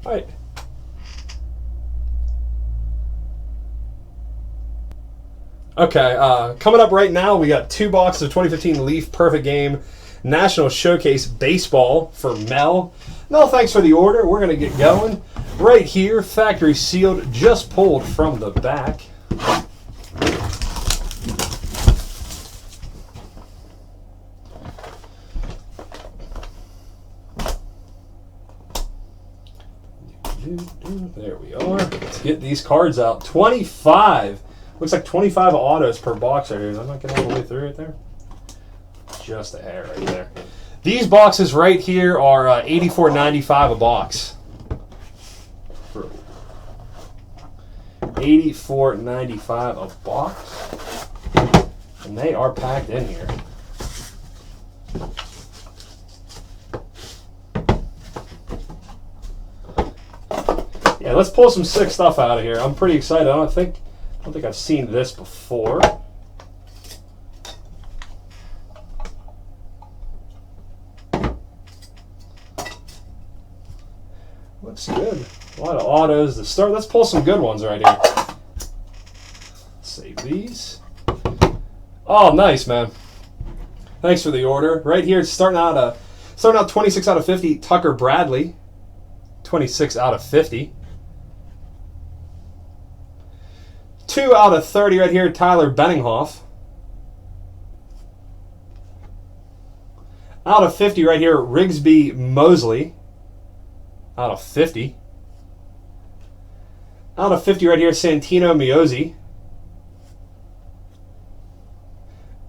All right. Okay, coming up right now, we got 2 boxes of 2015 Leaf Perfect Game National Showcase Baseball for Mel. Mel, thanks for the order. We're going to get going. Right here, factory sealed, just pulled from the back. There we are. Let's get these cards out. 25. Looks like 25 autos per box right here. Is that not getting all the way through right there? Just a hair right there. These boxes right here are $84.95 a box. $84.95 a box. And they are packed in here. Yeah, let's pull some sick stuff out of here. I'm pretty excited. I don't think I've seen this before. Looks good. A lot of autos to start. Let's pull some good ones right here. Save these. Oh, nice, man. Thanks for the order. Right here, it's starting out 26 out of 50. Tucker Bradley, 26 out of 50. 2 out of 30 right here, Tyler Benninghoff. Out of 50 right here, Rigsby Mosley. Out of 50. Out of 50 right here, Santino Miozzi.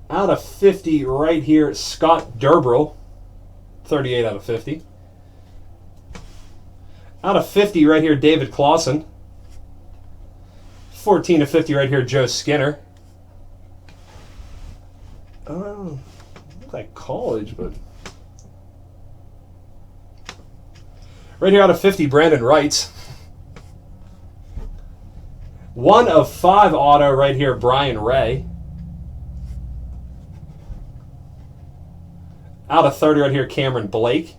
Out of 50 right here, Scott Durbrell. 38 out of 50. Out of 50 right here, David Clausen. 14 of 50 right here, Joe Skinner. Oh, not like college, but... Right here out of 50, Brandon Wrights. 1 of 5 auto right here, Brian Ray. Out of 30 right here, Cameron Blake.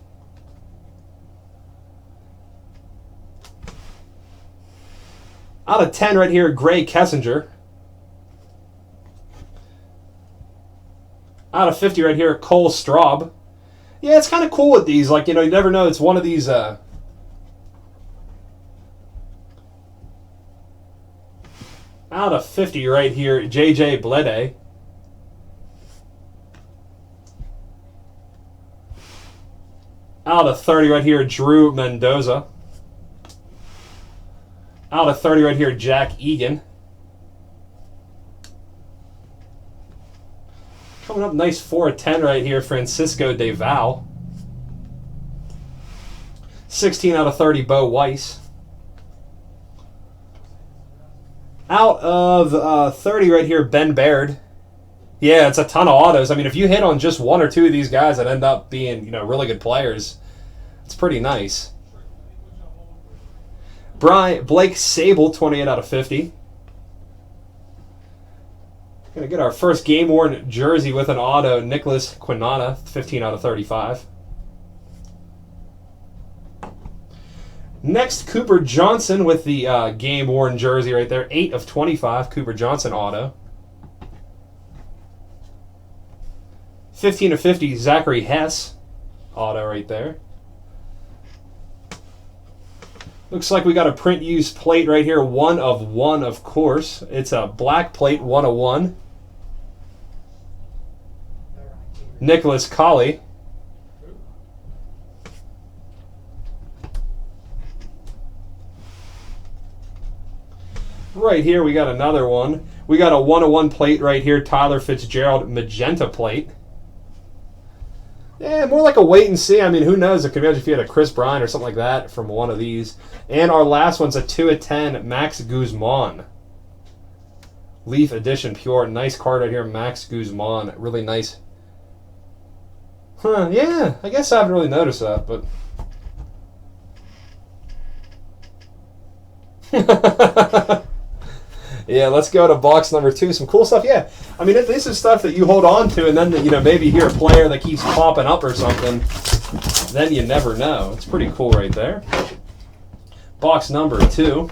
Out of 10 right here, Gray Kessinger. Out of 50 right here, Cole Straub. Yeah, it's kind of cool with these. Like, you know, you never know. It's one of these... Out of 50 right here, J.J. Bleday. Out of 30 right here, Drew Mendoza. Out of 30 right here, Jack Egan. Coming up nice 4 of 10 right here, Francisco De Val. 16 out of 30, Bo Weiss. Out of 30 right here, Ben Baird. Yeah, it's a ton of autos. I mean, if you hit on just 1 or 2 of these guys that end up being, you know, really good players, it's pretty nice. Blake Sable, 28 out of 50. Going to get our first game-worn jersey with an auto, Nicholas Quinana, 15 out of 35. Next, Cooper Johnson with the game-worn jersey right there, 8 of 25, Cooper Johnson auto. 15 of 50, Zachary Hess auto right there. Looks like we got a print use plate right here, 1 of 1, of course. It's a black plate, 1 of 1. Nicholas Colley. Right here we got another one. We got a 1 of 1 plate right here, Tyler Fitzgerald magenta plate. Yeah, more like a wait and see. I mean, who knows? It could be if you had a Chris Bryant or something like that from one of these. And our last one's a 2 of 10, Max Guzman. Leaf Edition Pure. Nice card right here, Max Guzman. Really nice. Huh, yeah. I guess I haven't really noticed that, but... Yeah, let's go to box number 2. Some cool stuff. Yeah, I mean, this is stuff that you hold on to, and then, you know, maybe you hear a player that keeps popping up or something. Then you never know. It's pretty cool right there. Box number 2.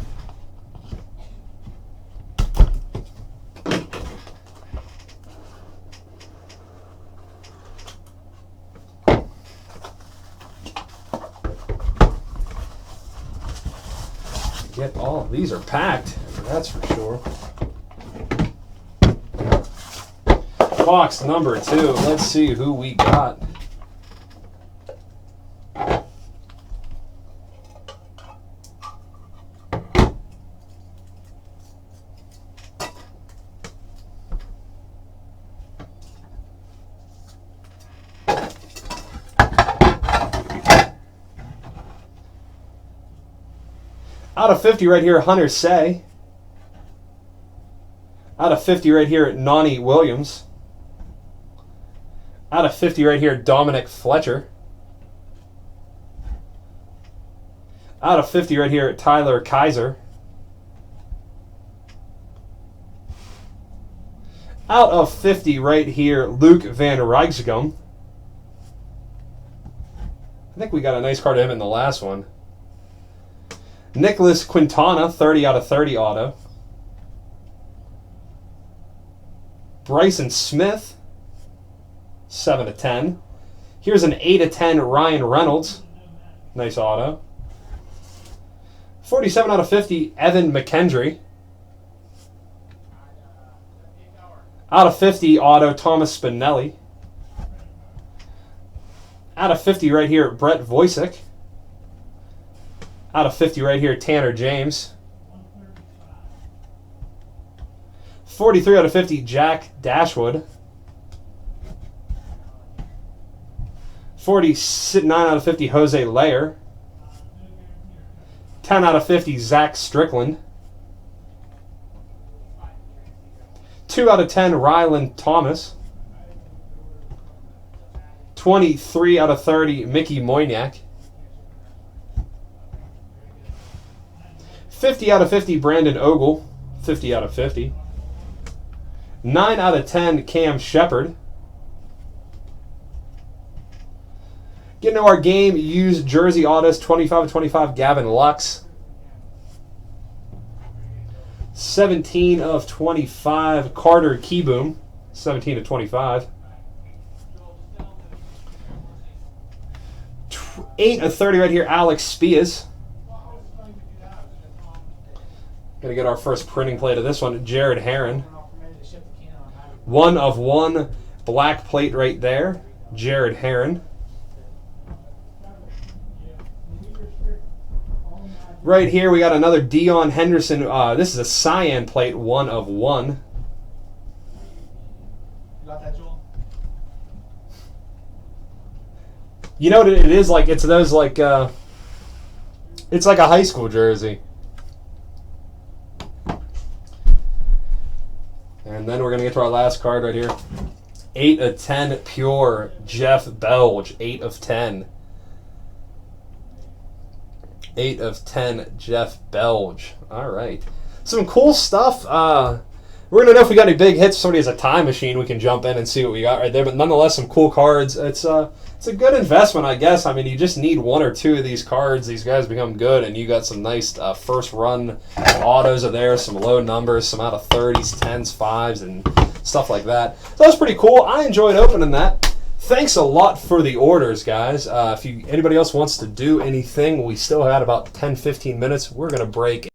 Get all these are packed, that's for sure. Box number 2. Let's see who we got. Out of 50 right here, Hunter Say. Out of 50 right here, Nani Williams. Out of 50 right here, Dominic Fletcher. Out of 50 right here, Tyler Kaiser. Out of 50 right here, Luke Van Rijksgum. I think we got a nice card of him in the last one. Nicholas Quintana, 30 out of 30 auto. Bryson Smith, 7 of 10. Here's an 8 of 10 Ryan Reynolds. Nice auto. 47 out of 50 Evan McKendry. Out of 50 auto Thomas Spinelli. Out of 50 right here Brett Voisick. Out of 50 right here, Tanner James. 43 out of 50, Jack Dashwood. 49 out of 50, Jose Layer. 10 out of 50, Zach Strickland. 2 out of 10, Ryland Thomas. 23 out of 30, Mickey Moyniak. 50 out of 50, Brandon Ogle. 50 out of 50. 9 out of 10, Cam Shepard. Getting to our game, used jersey autos, 25 of 25, Gavin Lux. 17 of 25, Carter Keyboom. 17 of 25. 8 of 30 right here, Alex Spias. Gonna get our first printing plate of this one, Jared Herron. 1 of 1 black plate right there, Jared Herron. Right here we got another Dion Henderson. This is a cyan plate, 1 of 1. You got that, Joel? You know what it is like? It's those like it's like a high school jersey. And then we're going to get to our last card right here. 8 of 10 pure Jeff Belge. 8 of 10. 8 of 10 Jeff Belge. All right. Some cool stuff. We're going to know if we got any big hits. If somebody has a time machine, we can jump in and see what we got right there. But nonetheless, some cool cards. It's a good investment, I guess. I mean, you just need 1 or 2 of these cards. These guys become good, and you got some nice first run autos are there, some low numbers, some out of 30s, 10s, 5s, and stuff like that. So that's pretty cool. I enjoyed opening that. Thanks a lot for the orders, guys. If anybody else wants to do anything, we still had about 10-15 minutes. We're going to break.